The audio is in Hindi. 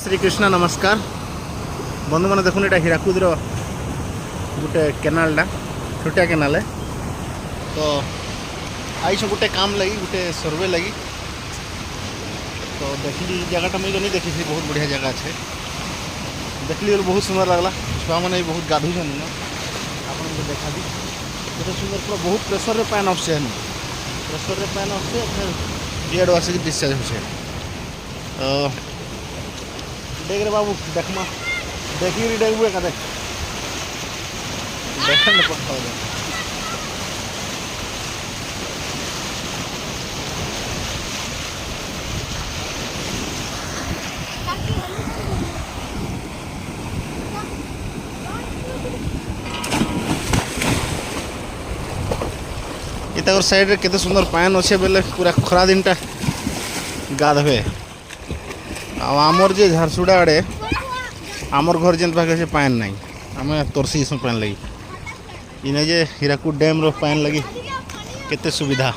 श्री कृष्ण नमस्कार बंधु मैंने देखुन यहाँ हीराकुद गोटे केनालटा छोटिया केनाल है तो आईस गोटे काम लगी गोटे सर्वे लगी तो देखली जगह मुझे नहीं देखी बहुत बढ़िया जगह अच्छे देखली बहुत सुंदर लगला छुआ मैंने भी बहुत गाधुन आप देखा दी बहुत सुंदर पूरा बहुत प्रेसर पैन आसे प्रेसर पैन आसे जेड आसिक डिस्चार्ज हो देख रे बाबू देखमा देखी देखबू एक देख ये साइड रे केते सुंदर पान अच्छे बेले पूरा खरा दिन टा गाधबे आमर जे झारसुड़ा आड़े आमर घर जेन पाखे से पान नहीं आम तरसी पान लगी इने जे हीराकुद डैम रो पान लगी केते सुविधा।